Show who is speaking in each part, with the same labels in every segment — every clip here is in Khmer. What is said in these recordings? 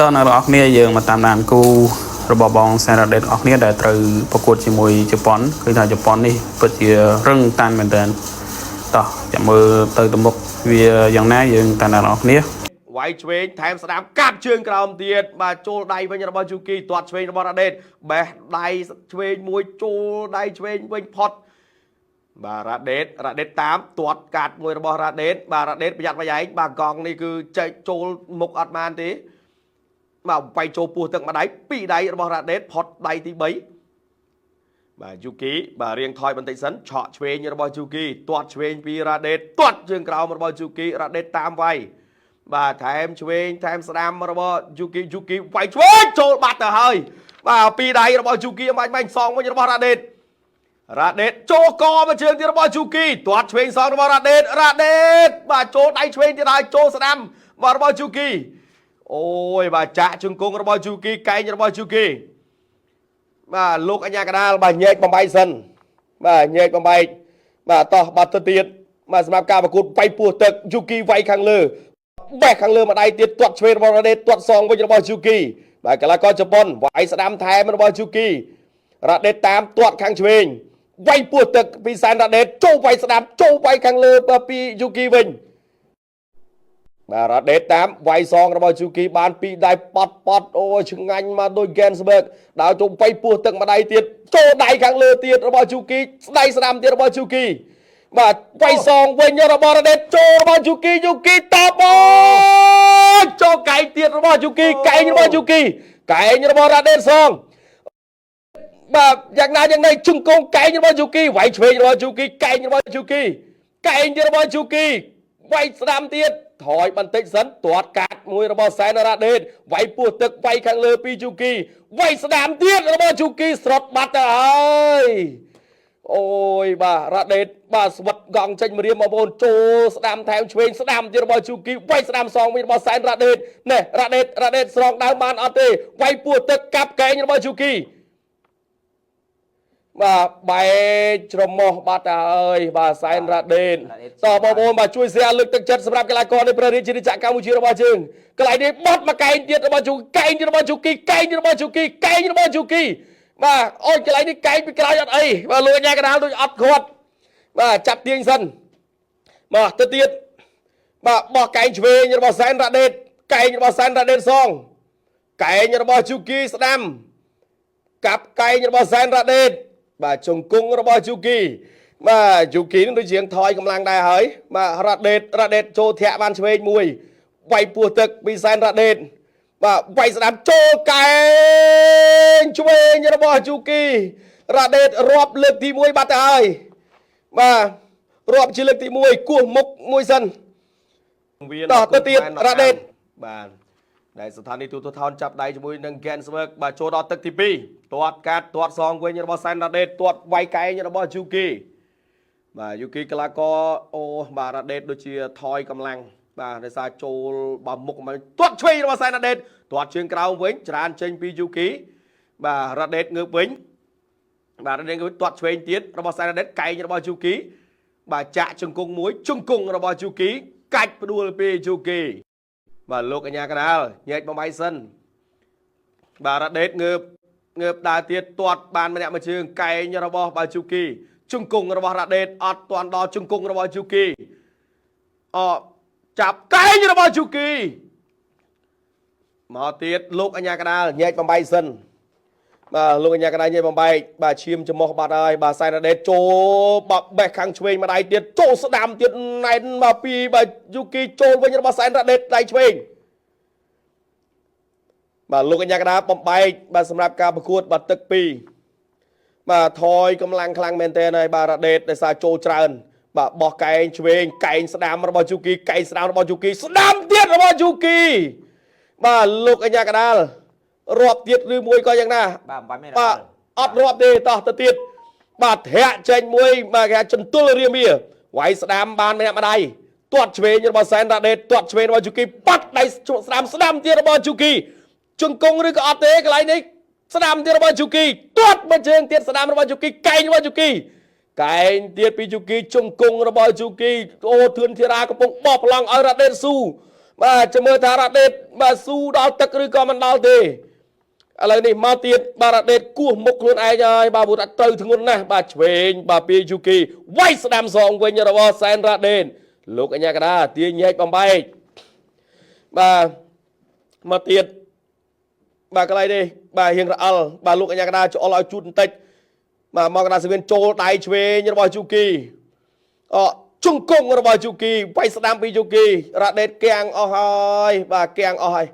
Speaker 1: តើអ្នកនរគ្នាយើងមកតាមដានគូរបស់បងសែនរ៉ាដេតអស់គ្នាដែលត្រូវប្រកួតជាមួយជប៉ុនគឺថាជប៉ុននេះពិតជារឹងតានមែនទែនតោះចាំមើលទៅទៅមុខវាយ៉ាងណាយើងតាមដានអ្នកនរគ្នា
Speaker 2: វាយឆ្វេងថែមស្ដាំកាប់ជើងក្រោមទៀតបាទចូលដៃវិញរបស់យូគីទាត់ឆ្វេងរបស់រ៉ាដេតបេះដៃឆ្វេងមួយចូលដៃឆ្វេងវិញផុតបាទរ៉ាដេតតាមទាត់កាត់មួយរបស់រ៉ាដេតបាទរ៉ាដេតប្រយ័ត្នប្រយែងបាទកង់នេះគឺចេញចូលមុខអត់បានទេបាទវាយចូលពោះទឹកម្ដាយពីរដៃរបស់រ៉ាដេតផុតដៃទី3បាទយូគីបាទរៀងថយបន្តិចសិនឆក់ឆ្វេងរបស់យូគីទាត់ឆ្វេងពីរ៉ាដេតទាត់ជើងក្រោមរបស់យូគីរ៉ាដេតតាមវាយបាទថែមឆ្វេងថែមស្ដាំរបស់យូគីវាយឆ្វេងចូលបាត់ទៅហើយបាទពីរដៃរបស់យូគីបាញ់សងវិញរបស់រ៉ាដេតចូលកមកជើងទៀតរបស់យូគីទាត់ឆ្វេងសងរបស់រ៉ាដេតបាទចូលដៃឆ្វេងទៀតហើយចូលស្ដាំបាទរបស់យូគីអូយបាទចាក់ជង្គង់របស់យូគីកែងរបស់យូគីបាទលោកអញ្ញាកដាលបាទញែកបំបីសិនបាទញែកបំបីបាទតោះបាត់ទៅទៀតបាទសម្រាប់ការប្រកួតវាយពោះទឹកយូគីវាយខាងលើបេះខាងលើមួយដៃទៀតទាត់ឆ្វេងរបស់រ៉ាដេតទាត់សងវិញរបស់យូគីបាទកីឡាករជប៉ុនវាយស្ដាំថែមរបស់យូគីរ៉ាដេតតាមទាត់ខាងឆ្វេងវាយពោះទឹកពីសែនរ៉ាដេតចូលវាយស្ដាំចូលវាយខាងលើពីយូគីវិញបាទរ៉ាដេតតាមវាយសងរបស់យូគីបានពីដៃប៉ត់អូយឆ្ងាញ់មកដូច Gensberg ដល់ទៅវាយពោះទឹកម្ដាយទៀតចូលដៃខាងលើទៀតរបស់យូគីស្ដាយស្ដាំទៀតរបស់យូគីបាទវាយសងវិញរបស់រ៉ាដេតចូលរបស់យូគីតបអូចូលកែងទៀតរបស់យូគីកែងរបស់យូគីកែងរបស់រ៉ាដេតសងបាទយ៉ាងណាយ៉ាងណីជង្គង់កែងរបស់យូគីវាយឆ្វេងរបស់យូគីកែងរបស់យូគីកែងរបស់យូគីវាយស្ដាំទៀតថយបន្តិចសិនទាត់កាត់មួយរបស់សែនរ៉ាដេតវាយពោះទឹកវាយខាងលើពីយូគីវាយស្ដាំទៀតរបស់យូគីស្រត់បាត់ទៅហើយអូយបាទរ៉ាដេតបាទស្វិតកង់ចេញមករៀមបងប្អូនចូលស្ដាំថែមឆ្វេងស្ដាំទៀតរបស់យូគីវាយស្ដាំសងវិញរបស់សែនរ៉ាដេតនេះរ៉ាដេតស្រង់ដើមបានអត់ទេវាយពោះទឹកកាប់កែងរបស់យូគីបាទបែកច្រមុះបាត់ទៅហើយបាទសែនរ៉ាដេតតបងប្អូនបាទជួយ share លើកទឹកចិត្តសម្រាប់កីឡាករនៃព្រះរាជាណាចក្រកម្ពុជារបស់យើងកន្លែងនេះបាត់មកកែងទៀតរបស់យូកែងរបស់យូគីកែងរបស់យូគីកែងរបស់យូគីបាទអូយកន្លែងនេះកែងពីក្រោយអត់អីបាទលោកញ៉ាកណ្ដាលដូចអត់គាត់បាទចាប់ទាញសិនបាទទៅទៀតបាទបោះកែងឆ្វេងរបស់សែនរ៉ាដេតកែងរបស់សែនរ៉ាដេតសងកែងរបស់យូគីស្ដាំកាប់កែងរបស់សែនរ៉ាដេតបាទជង្គង់របស់យូគីបាទយូគីនឹងដូចជាថយកម្លាំងដែរហើយបាទរ៉ាដេតចូលធាក់បានឆ្វេងមួយវាយពោះទឹកពីសែនរ៉ាដេតបាទវាយស្ដាំចូលកែងឆ្វេងរបស់យូគីរ៉ាដេតរាប់លើកទី1បាត់ទៅហើយបាទរាប់ជាលើកទី1គោះមុខមួយសិនតោះទៅទៀតរ៉ាដេតបាទដែលស្ថានីយទូទស្សន៍ចាប់ដៃជាមួយនឹង Gensberg បាទចូលដល់ទឹកទី2ទាត់កាត់ទាត់សងវិញរបស់សែនរ៉ាដេតទាត់វាយកែងរបស់យូគីបាទយូគីកីឡាករអូបាទរ៉ាដេតដូចជាថយកម្លាំងបាទដោយសារចូលបើមុខមកទាត់ឆ្វេងរបស់សែនរ៉ាដេតទាត់ជើងក្រោមវិញច្រើនចេញពីយូគីបាទរ៉ាដេតងើបវិញបាទរ៉ាដេតទាត់ឆ្វេងទៀតរបស់សែនរ៉ាដេតកែងរបស់យូគីបាទចាក់ជង្គង់មួយជង្គង់របស់យូគីកាច់ផ្ដួលពីយូគីបាទលោកអញ្ញាកដាលញែកបំបីសិនបាទរ៉ាដេតងើបដើរទៀតទាត់បានម្នាក់មួយជើងកែងរបស់បាទយូគីជង្គង់របស់រ៉ាដេតអត់ទាន់ដល់ជង្គង់របស់យូគីចាប់កែងរបស់យូគីមកទៀតលោកអញ្ញាកដាលញែកបំបីសិនបាទលោកអញ្ញាកដាលញែកបំបីបាទឈាមច្រមុះបាត់ហើយបាទសែនរ៉ាដេតចូលបេះខាងឆ្វេងម្ដាយទៀតចូលស្ដាំទៀតណែនមកពីបាទយូគីចូលវិញរបស់សែនរ៉ាដេតដៃឆ្វេងបាទលោកអញ្ញាកដាលបំបែកបាទសម្រាប់ការប្រកួតបាទទឹក2បាទថយកម្លាំងខ្លាំងមែនទែនហើយបាទរ៉ាដេតដោយសារចូលច្រើនបាទបោះកែងឆ្វេងកែងស្ដាំរបស់យូគីកែងស្ដាំរបស់យូគីស្ដាំទៀតរបស់យូគីបាទលោកអញ្ញាកដាលរាប់ទៀតឬមួយក៏យ៉ាងណាបាទអត់រាប់ទេតោះទៅទៀតបាទធាក់ចេញមួយបាទគេចន្ទុលរាមាវាយស្ដាំបានម្នាក់ម្ដាយទាត់ឆ្វេងរបស់សែនរ៉ាដេតទាត់ឆ្វេងរបស់យូគីបាត់ដៃស្ដាំទៀតរបស់យូគីជង្គង់ឬក៏អត់ទេកន្លែងនេះស្ដាំទៀតរបស់យូគីទាត់មួយជើងទៀតស្ដាំរបស់យូគីកែងរបស់យូគីកែងទៀតពីយូគីជង្គង់របស់យូគីអូធឿនធីរ៉ាកំពុងបោះប្រឡងឲ្យរ៉ាដេតស៊ូ បាទចាំមើលថារ៉ាដេតបាទស៊ូដល់ទឹកឬក៏មិនដល់ទេឥឡូវនេះមកទៀតបាទរ៉ាដេតគោះមុខខ្លួនឯងហើយបាទព្រោះថាទៅធ្ងន់ណាស់បាទឆ្វេងបាទពីយូគីវាយស្ដាំសងវិញរបស់សែនរ៉ាដេតលោកអញ្ញាកដាទាញញែកបំបែកបាទមកទៀតបាទកន្លែងនេះបាទរៀងរអិលបាទលោកអញ្ញាកដាច្អល់ឲ្យជូតបន្តិចបាទមកកដាសវៀនចូលដៃឆ្វេងរបស់យូគីជង្គង់របស់យូគីវាយស្ដាំពីយូគីរ៉ាដេតគាំងអស់ហើយបាទគាំងអស់ហើយ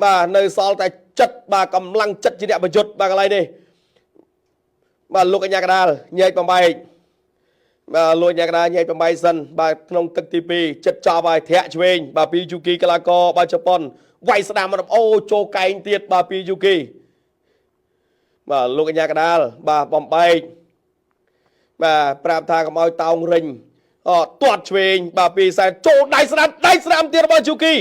Speaker 2: បាទនៅសល់តែចិត្តបាទកម្លាំងចិត្តជាអ្នកប្រយុទ្ធបាទកន្លែងនេះបាទលោកអញ្ញាកដាលញែកបំបែកបាទលោកអញ្ញាកដាញែកបំបែកសិនបាទក្នុងទឹកទី2ចិត្តចប់ហើយធាក់ឆ្វេងបាទពីយូគីកីឡាករបាទជប៉ុនវាយស្ដាំអូចូលកែងទៀតបាទពីយូគីបាទលោកអញ្ញាកដាលបាទបំបែកបាទប្រាប់ថាកុំឲ្យតោងរិញទាត់ឆ្វេងបាទពីសែនចូលដៃស្ដាំទៀតរបស់យូគី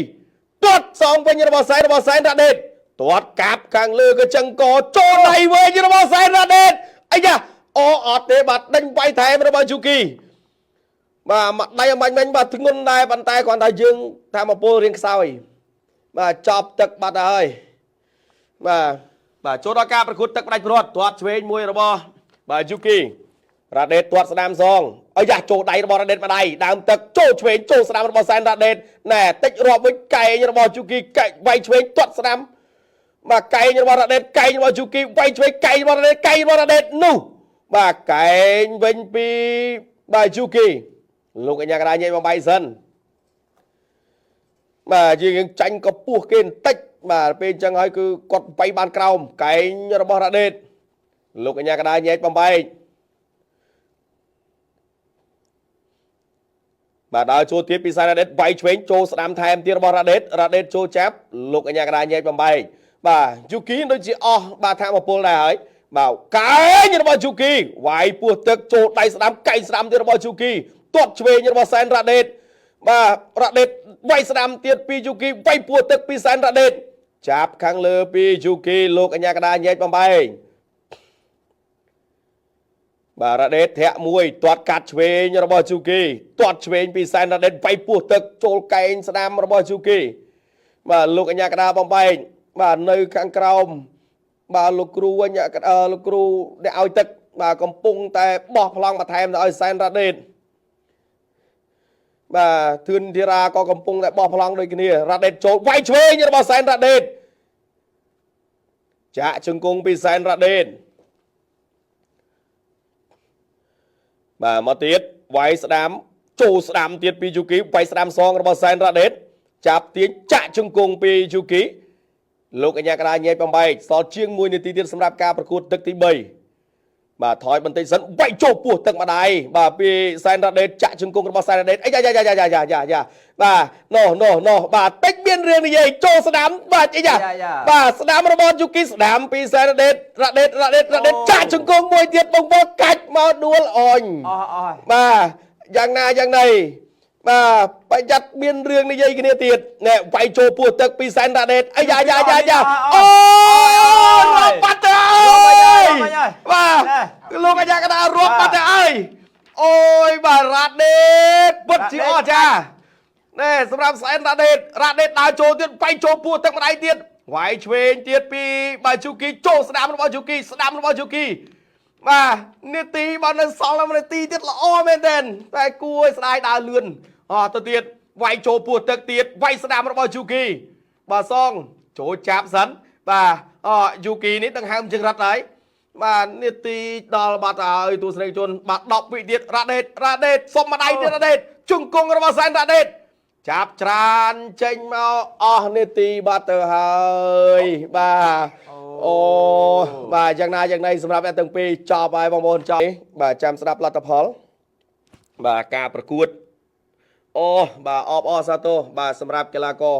Speaker 2: ទាត់សងវិញរបស់សែនរ៉ាដេតទាត់កាប់ខាងលើក៏ចឹងកចូលដៃវិញរបស់សែនរ៉ាដេតអាយ៉ាអត់ទេបាទដេញវាយថែមរបស់យូគីបាទមកដៃអំបញ្ញមិញបាទធ្ងន់ដែរប៉ុន្តែគ្រាន់តែយើងថាមកពលរៀងខ្សោយបាទចប់ទឹកបាត់ហើយបាទចូលដល់ការប្រកួតទឹកផ្ដាច់ព្រាត់ទាត់ឆ្វេងមួយរបស់បាទយូគីរ៉ាដេតទាត់ស្ដាំសងអាយ៉ាចូលដៃរបស់រ៉ាដេតមកដៃដើមទឹកចូលឆ្វេងចូលស្ដាំរបស់សែនរ៉ាដេតណែតិចរាប់វិញកែងរបស់យូគីកែវាយឆ្វេងទាត់ស្ដាំបាទកែងរបស់រ៉ាដេតកែងរបស់យូគីវាយឆ្វេងកែងរបស់រ៉ាដេតនោះបាទកែងវិញពីបាទយូគីលោកអញ្ញាកដាញែកបំបីសិនបាទយើងចាញ់ក៏ពោះគេបន្តិចបាទពេលអញ្ចឹងហើយគឺគាត់បៃបានក្រោមកែងរបស់រ៉ាដេតលោកអញ្ញាកដាញែកបំបីបាទដល់ចូលទៀតពីសារ៉ាដេតវាយឆ្វេងចូលស្ដាំថែមទៀតរបស់រ៉ាដេតចូលចាប់លោកអញ្ញាកដាញែកបំបែកបាទយូគីដូចជាអស់បាទថាមកពលដែរហើយបាទកែងរបស់យូគីវាយពោះទឹកចូលដៃស្ដាំកែងស្ដាំទៀតរបស់យូគីទាត់ឆ្វេងរបស់សែនរ៉ាដេតបាទរ៉ាដេតវាយស្ដាំទៀតពីយូគីវាយពោះទឹកពីសែនរ៉ាដេតចាប់ខាងលើពីយូគីលោកអញ្ញាកដាញែកបំបែកបាទរ៉ាដេតធាក់មួយទាត់កាត់ឆ្វេងរបស់យូគីទាត់ឆ្វេងពីសែនរ៉ាដេតវាយពោះទឹកចូលកែងស្ដាំរបស់យូគីបាទលោកអញ្ញាកដាបំបែកបាទនៅខាងក្រោមបាទលោកគ្រូវិញលោកគ្រូអ្នកឲ្យទឹកបាទកំពុងតែបោះប្លង់បន្ថែមទៅឲ្យសែនរ៉ាដេតបាទធឿនធីរ៉ាក៏កំពុងតែបោះប្លង់ដូចគ្នារ៉ាដេតចូលវាយឆ្វេងរបស់សែនរ៉ាដេតចាក់ជង្គង់ពីសែនរ៉ាដេតបាទមកទៀតវាយស្ដាំចូលស្ដាំទៀតពីយូគីវាយស្ដាំសងរបស់សែនរ៉ាដេតចាប់ទាញចាក់ជង្គង់ពីយូគីលោកអញ្ញាកដាញែកបំបែកសល់ជាង1នាទីទៀតសម្រាប់ការប្រកួតទឹកទី3បាទថយបន្តិចសិនវាយចូលពោះទឹកម្ដាយបាទពីសែនរ៉ាដេតចាក់ជង្គង់របស់សែនរ៉ាដេតអីយ៉ាបាទណូបាទតិចមានរឿងនិយាយចូលស្ដាំបាទអីយ៉ាបាទស្ដាំរបស់យូគីស្ដាំពីសែនរ៉ាដេតរ៉ាដេតចាក់ជង្គង់មួយទៀតបងកាច់មកដួលអញបាទយ៉ាងណាយ៉ាងណីបាទប្រយ័ត្នមានរឿងនិយាយគ្នាទៀតណែវាយចូលពោះទឹកពីសែនរ៉ាដេតអាយ៉ាអូរាប់បាត់ទៅហើយបាទលោកអាយ៉ាកដារាប់បាត់ទៅហើយអូយបាទរ៉ាដេតពិតជាអស្ចារ្យណែសម្រាប់សែនរ៉ាដេតដើរចូលទៀតវាយចូលពោះទឹកម្ដាយទៀតវាយឆ្វេងទៀតពីបាទយូគីចូលស្ដាំរបស់យូគីបាទនាទីបាទនៅសល់តែនាទីទៀតល្អមែនទែនតែគួរឲ្យស្ដាយដើរលឿនទៅទៀតវាយចូលពោះទឹកទៀតវាយស្ដាំរបស់យូគីបាទសងចូលចាប់សិនបាទយូគីនេះដឹងហើមជើងរត់ហើយបាទនាទីដល់បាត់ហើយទស្សនិកជនបាទ10វិទៀតរ៉ាដេតសុំម្ដាយទៀតរ៉ាដេតជង្គង់របស់សែនរ៉ាដេតចាប់ច្រានចេញមកអស់នាទីបាត់ទៅហើយបាទអូបាទយ៉ាងណាយ៉ាងណីសម្រាប់អ្នកទាំងពីរចប់ហើយបងប្អូនចប់បាទចាំស្ដាប់លទ្ធផលបាទការប្រកួតបាទអបអរសាទរបាទសម្រាប់កីឡាករ